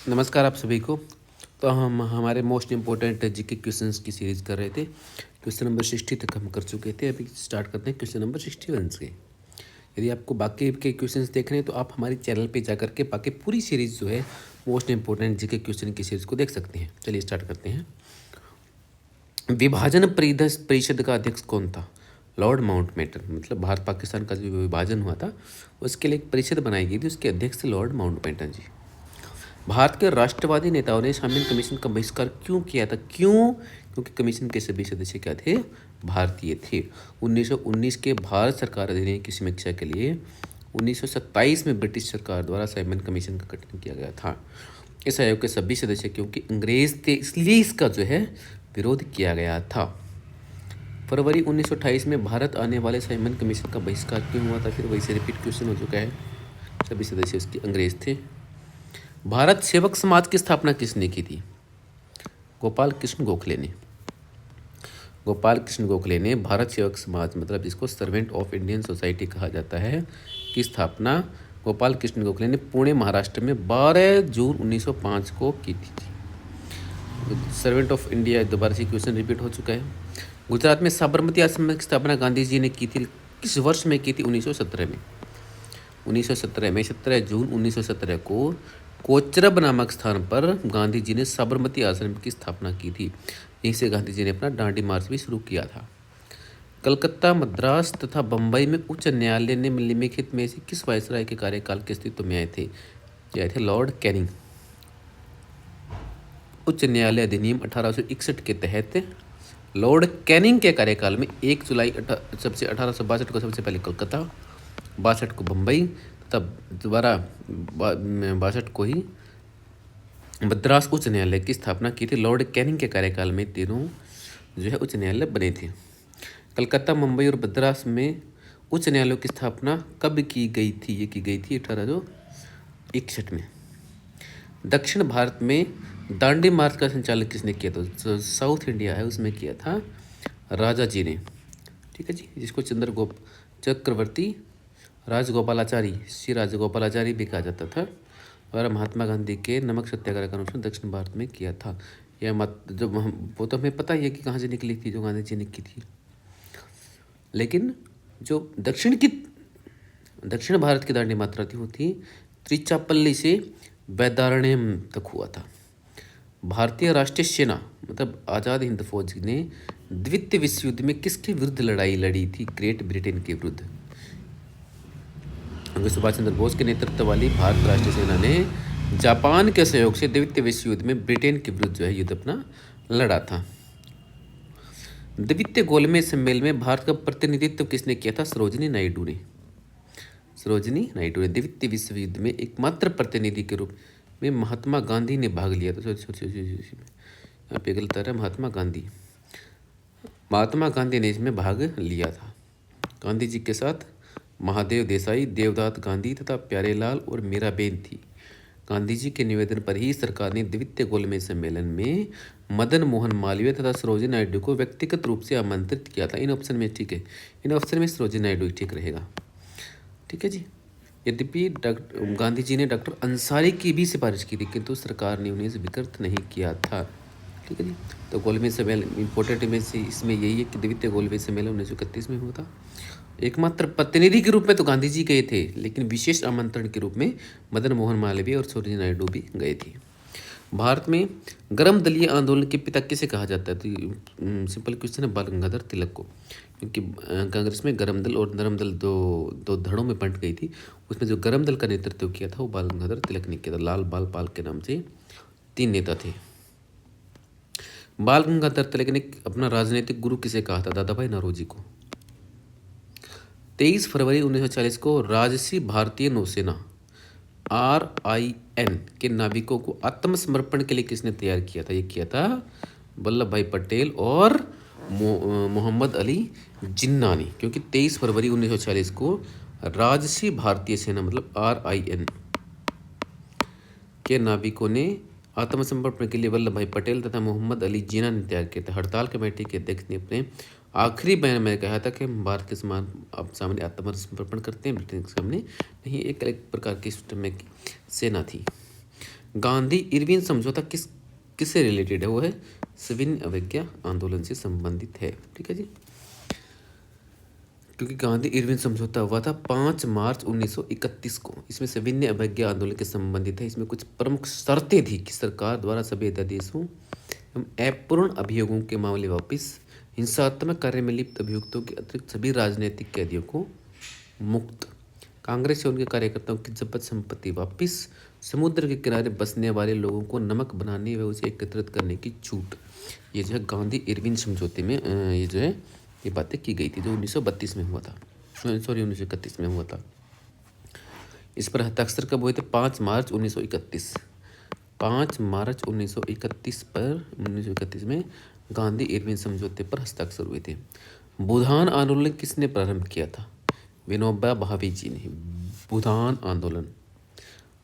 नमस्कार आप सभी को। तो हम हमारे मोस्ट इम्पोर्टेंट जीके क्वेश्चंस की सीरीज़ कर रहे थे। क्वेश्चन नंबर 60 तक हम कर चुके थे। अभी स्टार्ट करते हैं क्वेश्चन नंबर 61 से। यदि आपको बाकी के क्वेश्चंस देखने हैं तो आप हमारे चैनल पे जा करके बाकी पूरी सीरीज़ जो है मोस्ट इम्पोर्टेंट जीके क्वेश्चन की सीरीज़ को देख सकते हैं। चलिए स्टार्ट करते हैं। विभाजन परिषद का अध्यक्ष कौन था? Lord Mountbatten. मतलब भारत पाकिस्तान का जो विभाजन हुआ था उसके लिए एक परिषद बनाई गई थी, उसके अध्यक्ष थे लॉर्ड माउंटबेटन जी। भारत के राष्ट्रवादी नेताओं ने शामिल कमीशन का बहिष्कार क्यों किया था? क्यों? क्योंकि कमीशन के सभी सदस्य क्या थे? भारतीय थे। 1919 के भारत सरकार अधिनियम की समीक्षा के लिए 1927 में ब्रिटिश सरकार द्वारा साइमन कमीशन का गठन किया गया था। इस आयोग के सभी सदस्य क्योंकि अंग्रेज थे इसलिए इसका जो है विरोध किया गया था। फरवरी 1928 में भारत आने वाले साइमन कमीशन का बहिष्कार क्यों हुआ था? फिर वही से रिपीट क्वेश्चन हो चुका है। सभी सदस्य उसके अंग्रेज थे। भारत सेवक समाज की स्थापना किसने की थी? गोपाल कृष्ण गोखले ने। गोपाल कृष्ण गोखले ने भारत सेवक समाज, मतलब जिसको सर्वेंट ऑफ इंडियन सोसाइटी कहा जाता है, की स्थापना गोपाल कृष्ण गोखले ने पुणे महाराष्ट्र में 12 जून 1905 को की थी। सर्वेंट ऑफ इंडिया दोबारा से क्वेश्चन रिपीट हो चुका है। गुजरात में साबरमती आश्रम की स्थापना गांधी जी ने की थी, किस वर्ष में की थी? 1917 में। 1917 में 17 जून 1917 को कोचरब नामक स्थान पर गांधी जी ने साबरमती आश्रम की स्थापना की थी। यहीं से गांधी जी ने अपना दांडी मार्च भी शुरू किया था। कलकत्ता, मद्रास तथा बम्बई में उच्च न्यायालय ने निम्नलिखित में से किस वायसराय के कार्यकाल के अस्तित्व में आए थे? ये आए थे लॉर्ड कैनिंग। उच्च न्यायालय अधिनियम 1861 के तहत लॉर्ड कैनिंग के कार्यकाल में 1 जुलाई सबसे 1862 को सबसे पहले कलकत्ता, 62 को बम्बई, तब दोबारा 62 को ही मद्रास उच्च न्यायालय की स्थापना की थी। लॉर्ड कैनिंग के कार्यकाल में तीनों जो है उच्च न्यायालय बने थे। कलकत्ता, मुंबई और मद्रास में उच्च न्यायालयों की स्थापना कब की गई थी? ये की गई थी 1861 में। दक्षिण भारत में दांडी मार्च का संचालन किसने किया था? जो साउथ इंडिया है उसमें किया था राजा जी ने। ठीक है जी, जिसको चक्रवर्ती राजगोपालाचारी, श्री राजगोपालाचारी भी कहा जाता था। और महात्मा गांधी के नमक सत्याग्रह का अनुसरण दक्षिण भारत में किया था। यह मत जो वो तो हमें पता ही है कि कहाँ से निकली थी, जो गांधी जी ने की थी। लेकिन जो दक्षिण भारत की दांडी मात्रा थी वो थी त्रिचापल्ली से वैदारण्यम तक हुआ था। भारतीय राष्ट्रीय सेना मतलब आज़ाद हिंद फौज ने द्वितीय विश्व युद्ध में किसके विरुद्ध लड़ाई लड़ी थी? ग्रेट ब्रिटेन के विरुद्ध। सुभाष चंद्र बोस के नेतृत्व वाली भारत राष्ट्रीय सेना ने जापान के सहयोग से द्वितीय विश्व युद्ध में ब्रिटेन के विरुद्ध जो है युद्ध अपना लड़ा था। द्वितीय गोलमेज सम्मेलन में भारत का प्रतिनिधित्व किसने किया था? सरोजिनी नायडू ने। सरोजिनी नायडू ने द्वितीय विश्व युद्ध में एकमात्र प्रतिनिधि के रूप में महात्मा गांधी ने भाग लिया था। यहाँ पे गलत है, महात्मा गांधी ने इसमें भाग लिया था। गांधी जी के साथ महादेव देसाई, देवदास गांधी तथा प्यारेलाल और मीराबेन थी। गांधी जी के निवेदन पर ही सरकार ने द्वितीय गोलमेज सम्मेलन में मदन मोहन मालवीय तथा सरोजिनी नायडू को व्यक्तिगत रूप से आमंत्रित किया था। इन ऑप्शन में ठीक है, इन ऑप्शन में सरोजिनी नायडू ठीक रहेगा। ठीक है जी। यद्यपि गांधी जी ने डॉक्टर अंसारी की भी सिफारिश की थी किंतु सरकार ने उन्हें स्वीकृत नहीं किया था। ठीक है जी। तो गोलमेज सम्मेलन इंपॉर्टेंट में से इसमें यही है कि द्वितीय गोलमेज सम्मेलन 1931 में हुआ था। एकमात्र प्रतिनिधि के रूप में तो गांधी जी गए थे, लेकिन विशेष आमंत्रण के रूप में मदन मोहन मालवीय और सरोजिनी नायडू भी गए थे। भारत में गर्म दलीय आंदोलन के पिता किसे कहा जाता है? तो सिंपल क्वेश्चन है, बाल गंगाधर तिलक को। क्योंकि कांग्रेस में गर्म दल और नरम दल दो धड़ों में बंट गई थी। उसमें जो गर्म दल का नेतृत्व किया था वो बाल गंगाधर तिलक ने किया था। लाल बाल पाल के नाम से 3 नेता थे। बाल गंगाधर तिलक ने अपना राजनीतिक गुरु किसे कहा था? दादा भाई नौरोजी को। 23 फरवरी 1940 को राजसी भारतीय नौसेना RIN के नाविकों को आत्मसमर्पण के लिए किसने तैयार किया था? ये किया था वल्लभ भाई पटेल और मोहम्मद अली जिन्ना ने। क्योंकि 23 फरवरी 1940 को राजसी भारतीय सेना मतलब RIN के नाविकों ने आत्मसमर्पण के लिए वल्लभ भाई पटेल तथा मोहम्मद अली जिन्ना ने तैयार किया था। हड़ताल कमेटी के अध्यक्ष ने अपने आखिरी बयान में कहा था कि हम भारत के सामने आत्मसमर्पण करते हैं, ब्रिटेन के सामने नहीं। एक अलग प्रकार की सिस्टम में सेना थी। गांधी इरविन समझौता किससे रिलेटेड है? वो है सविनय अवज्ञा आंदोलन से संबंधित है। ठीक है जी, क्योंकि गांधी इरविन समझौता हुआ था 5 मार्च 1931 को। इसमें सविनय अवज्ञा आंदोलन के संबंधित है। इसमें कुछ प्रमुख शर्तें थी कि सरकार द्वारा सभी अध्यादेशों एवं अपूर्ण अभियोगों के मामले वापस, हिंसात्मक कार्य में लिप्त अभियुक्तों के अतिरिक्त सभी राजनीतिक कैदियों को मुक्त, कांग्रेस और उनके कार्यकर्ताओं की जब्त संपत्ति वापस, समुद्र के किनारे बसने वाले लोगों को नमक बनाने व उसे एकत्रित करने की छूट। ये जो है गांधी इरविन समझौते में ये जो है ये बातें की गई थी, जो 1932 में हुआ था, सॉरी 1931 में हुआ था। इस पर हस्ताक्षर कब हुए थे? 5 मार्च 1931। 5 मार्च 1931 में गांधी इरविन समझौते पर हस्ताक्षर हुए थे। बुधान आंदोलन किसने प्रारंभ किया था? विनोबा भावे जी ने। बुधान आंदोलन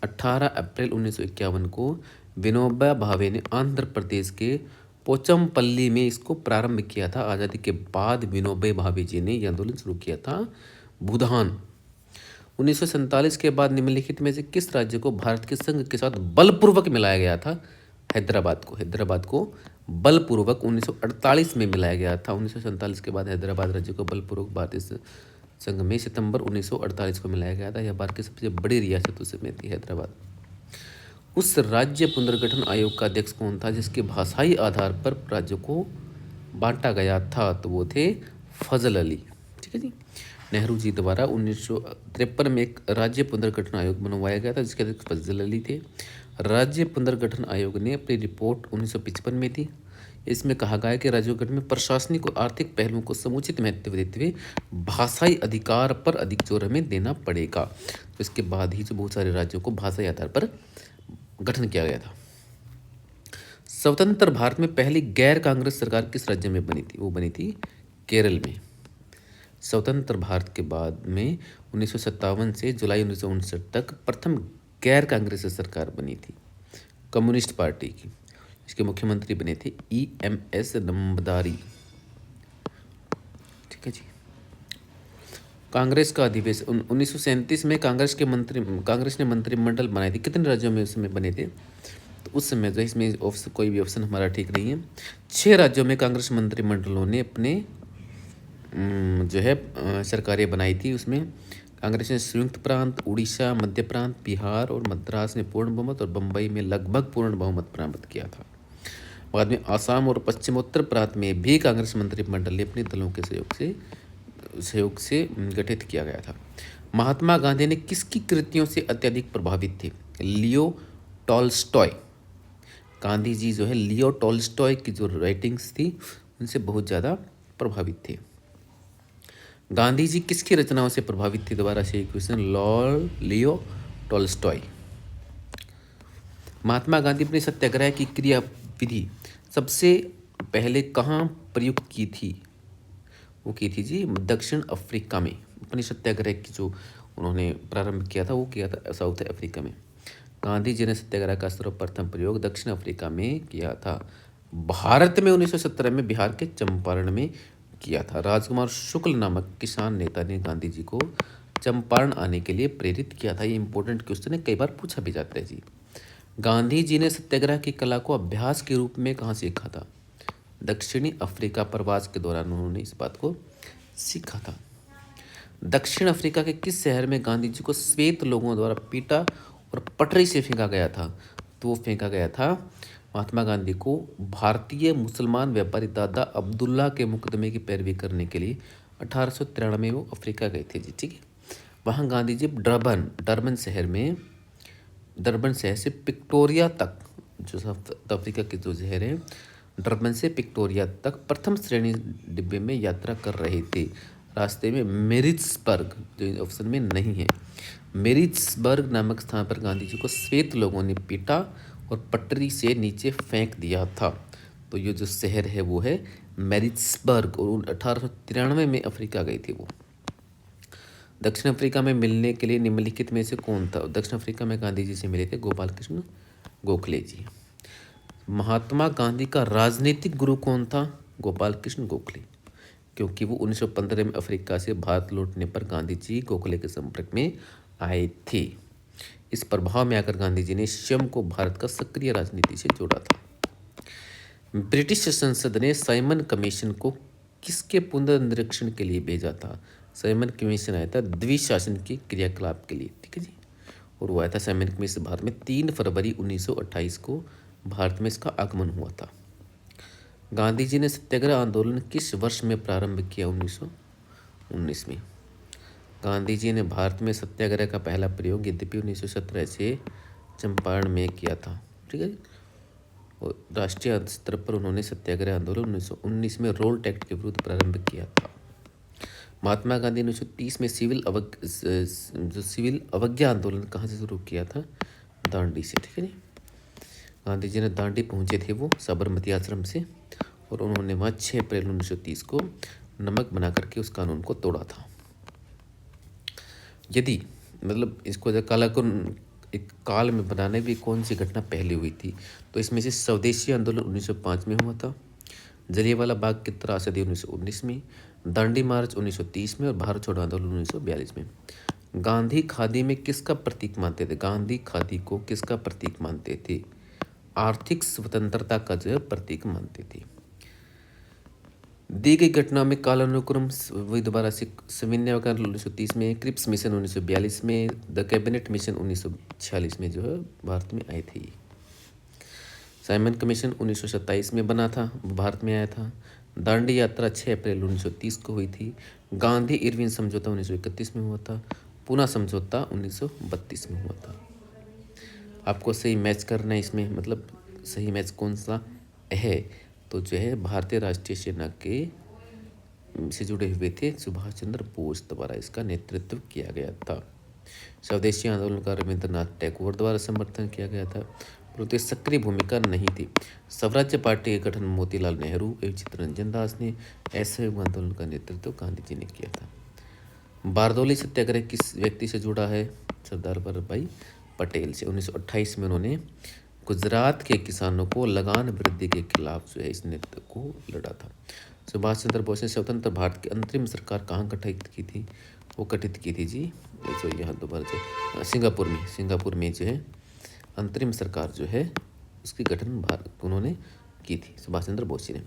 18 अप्रैल 1951 को विनोबा भावे ने आंध्र प्रदेश के पोचमपल्ली में इसको प्रारंभ किया था। आज़ादी के बाद विनोबा भावे जी ने यह आंदोलन शुरू किया था। बुधान 1947 के बाद निम्नलिखित में से किस राज्य को भारत के संघ के साथ बलपूर्वक मिलाया गया था? हैदराबाद को बलपूर्वक 1948 में मिलाया गया था। 1947 के बाद हैदराबाद राज्य को बलपूर्वक भारतीय संघ में सितंबर 1948 को मिलाया गया था। यह भारत की सबसे बड़ी रियासतों से में थी हैदराबाद। उस राज्य पुनर्गठन आयोग का अध्यक्ष कौन था जिसके भाषाई आधार पर राज्यों को बांटा गया था? तो वो थे फजल अली। ठीक है जी, नेहरू जी द्वारा 1953 में एक राज्य पुनर्गठन आयोग बनवाया गया था जिसके अध्यक्ष फजल अली थे। राज्य पुनर्गठन आयोग ने अपनी रिपोर्ट 1955 में दी। इसमें कहा गया है कि राज्यों के गठन में प्रशासनिक और आर्थिक पहलुओं को समुचित महत्व देते हुए भाषाई अधिकार पर अधिक जोर हमें देना पड़ेगा। तो इसके बाद ही जो बहुत सारे राज्यों को भाषाई आधार पर गठन किया गया था। स्वतंत्र भारत में पहली गैर कांग्रेस सरकार किस राज्य में बनी थी? वो बनी थी केरल में। स्वतंत्र भारत के बाद में 1957 से जुलाई 1959 तक प्रथम गैर कांग्रेसी सरकार बनी थी कम्युनिस्ट पार्टी की। इसके मुख्यमंत्री बने थे EMS नंबदारी। ठीक है जी, कांग्रेस का अधिवेशन 1937 में कांग्रेस ने मंत्रिमंडल बनाए थे। कितने राज्यों में उस समय बने थे? तो उस समय जो इसमें कोई भी ऑप्शन हमारा ठीक नहीं है। 6 राज्यों में कांग्रेस मंत्रिमंडलों ने अपने जो है सरकारें बनाई थी। उसमें कांग्रेस ने संयुक्त प्रांत, उड़ीसा, मध्य प्रांत, बिहार और मद्रास में पूर्ण बहुमत और बम्बई में लगभग पूर्ण बहुमत प्राप्त किया था। बाद में आसाम और पश्चिमोत्तर प्रांत में भी कांग्रेस मंत्रिमंडल ने अपने दलों के सहयोग से गठित किया गया था। महात्मा गांधी ने किसकी कृतियों से अत्यधिक प्रभावित थे? Leo Tolstoy. गांधी जी जो है लियो टॉल्स्टॉय की जो राइटिंग्स थी उनसे बहुत ज़्यादा प्रभावित थे। गांधी जी किसकी रचनाओं से प्रभावित थे? दोबारा से question, Leo Tolstoy. Mahatma Gandhi अपने सत्याग्रह की क्रियाविधि सबसे पहले कहाँ प्रयुक्त की थी? वो की थी जी दक्षिण अफ्रीका में। अपने सत्याग्रह की जो उन्होंने प्रारंभ किया था वो किया था साउथ अफ्रीका में। गांधी जी ने सत्याग्रह का सर्वप्रथम प्रयोग दक्षिण अफ्रीका में किया था। भारत में 1917 में बिहार के चंपारण में किया था। राजकुमार शुक्ल नामक किसान नेता ने गांधी जी को चंपारण आने के लिए प्रेरित किया था। ये इंपॉर्टेंट क्वेश्चन है, कई बार पूछा भी जाता है जी। गांधी जी ने सत्याग्रह की कला को अभ्यास के रूप में कहाँ सीखा था? दक्षिणी अफ्रीका प्रवास के दौरान उन्होंने इस बात को सीखा था। दक्षिण अफ्रीका के किस शहर में गांधी जी को श्वेत लोगों द्वारा पीटा और पटरी से फेंका गया था? तो वो फेंका गया था महात्मा गांधी को भारतीय मुसलमान व्यापारी दादा अब्दुल्ला के मुकदमे की पैरवी करने के लिए 1893 में वो अफ्रीका गए थे जी। ठीक है, वहाँ गांधी जी डरबन शहर से पिक्टोरिया तक, जो साउथ अफ्रीका के जो शहर है डरबन से पिक्टोरिया तक प्रथम श्रेणी डिब्बे में यात्रा कर रहे थे। रास्ते में मेरिट्सबर्ग, जो ऑप्शन में नहीं है, मेरिट्सबर्ग नामक स्थान पर गांधी जी को श्वेत लोगों ने पीटा और पटरी से नीचे फेंक दिया था। तो ये जो शहर है वो है मेरिट्सबर्ग, और 1893 में अफ्रीका गए थे वो। दक्षिण अफ्रीका में मिलने के लिए निम्नलिखित में से कौन था? दक्षिण अफ्रीका में गांधी जी से मिले थे गोपाल कृष्ण गोखले जी। महात्मा गांधी का राजनीतिक गुरु कौन था? गोपाल कृष्ण गोखले, क्योंकि वो 1915 में अफ्रीका से भारत लौटने पर गांधी जी गोखले के संपर्क में आए थे। इस प्रभाव में आकर गांधी जी ने स्वयं को भारत का सक्रिय राजनीति से जोड़ा था। ब्रिटिश संसद ने साइमन कमीशन को किसके पुनर्निरीक्षण के लिए भेजा था? साइमन कमीशन आया था द्विशासन के क्रियाकलाप के लिए, ठीक है जी। और वो आया था साइमन कमीशन भारत में 3 फरवरी 1928 को भारत में इसका आगमन हुआ था। गांधी जी ने सत्याग्रह आंदोलन किस वर्ष में प्रारंभ किया? 1919 में। गांधी जी ने भारत में सत्याग्रह का पहला प्रयोग यद्यपि 1917 से चंपारण में किया था, ठीक है। और राष्ट्रीय स्तर पर उन्होंने सत्याग्रह आंदोलन 1919 में रोल टैक्ट के विरुद्ध प्रारंभ किया था। महात्मा गांधी ने 1930 में सिविल अवज्ञा आंदोलन कहाँ से शुरू किया था? दांडी से, ठीक है जी। गांधी जी ने दांडी पहुंचे थे वो साबरमती आश्रम से, और उन्होंने वहाँ 6 अप्रैल 1930 को नमक बना करके उस कानून को तोड़ा था। यदि मतलब इसको एक काल में बनाने भी कौन सी घटना पहले हुई थी, तो इसमें से स्वदेशी आंदोलन 1905 में हुआ था, जलियांवाला बाग की त्रासदी 1919 में, दांडी मार्च 1930 में और भारत छोड़ो आंदोलन 1942 में। गांधी खादी में किसका प्रतीक मानते थे? गांधी खादी को किसका प्रतीक मानते थे? आर्थिक स्वतंत्रता का जो है प्रतीक मानते थे। दी गई घटना में कालानुक्रम वही दोबारा से सविनय 1930 में, क्रिप्स मिशन 1942 में, द कैबिनेट मिशन 1946 में जो है भारत में आई थी। साइमन कमीशन 1927 में बना था, भारत में आया था। दांडी यात्रा 6 अप्रैल 1930 को हुई थी। गांधी इरविन समझौता 1931 में हुआ था। पूना समझौता 1932 में हुआ था। आपको सही मैच करना है इसमें, मतलब सही मैच कौन सा है, तो जो है भारतीय राष्ट्रीय सेना के से जुड़े हुए थे सुभाष चंद्र बोस द्वारा इसका नेतृत्व किया गया था। स्वदेशी आंदोलन का रविंद्रनाथ टैगोर द्वारा समर्थन किया गया था, परंतु सक्रिय भूमिका नहीं थी। स्वराज्य पार्टी के गठन मोतीलाल नेहरू एवं चित्तरंजन दास ने, ऐसे आंदोलन का नेतृत्व गांधी जी ने किया था। बारदौली सत्याग्रह किस व्यक्ति से जुड़ा है? सरदार वल्लभ भाई पटेल से। 1928 में उन्होंने गुजरात के किसानों को लगान वृद्धि के खिलाफ जो है इस नेतृत्व को लड़ा था। सुभाष चंद्र बोस ने स्वतंत्र भारत की अंतरिम सरकार कहाँ गठित की थी? वो गठित की थी जी जो यहाँ दोबारा जो सिंगापुर में जो है अंतरिम सरकार जो है उसकी गठन भारत उन्होंने की थी सुभाष चंद्र बोस जी ने।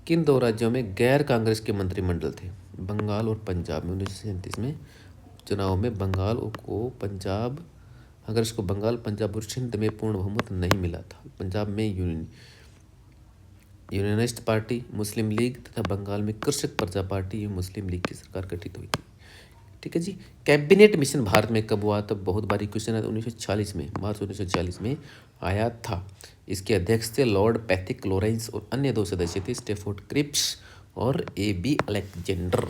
किन 2 राज्यों में गैर कांग्रेस के मंत्रिमंडल थे? बंगाल और पंजाब में। 1937 में चुनाव में बंगाल को पंजाब कांग्रेस को बंगाल, पंजाब और सिंध में पूर्ण बहुमत नहीं मिला था। पंजाब में यूनियनिस्ट पार्टी, मुस्लिम लीग तथा बंगाल में कृषक प्रजा पार्टी मुस्लिम लीग की सरकार गठित हुई थी, ठीक है जी। कैबिनेट मिशन भारत में कब हुआ? तब बहुत बारी क्वेश्चन है। 1940 में, मार्च 1940 में आया था। इसके अध्यक्ष थे लॉर्ड पैथिक लॉरेंस और अन्य 2 सदस्य थे स्टेफोर्ड क्रिप्स और ए.बी. अलेक्जेंडर।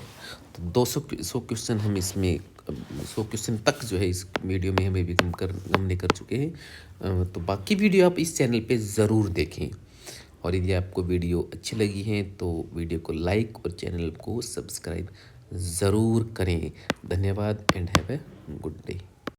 तो 200 क्वेश्चन हम इसमें 100 क्वेश्चन तक जो है इस वीडियो में हमें भी हमने कर चुके हैं। तो बाकी वीडियो आप इस चैनल पे ज़रूर देखें, और यदि आपको वीडियो अच्छी लगी है तो वीडियो को लाइक और चैनल को सब्सक्राइब ज़रूर करें। धन्यवाद and have a good day.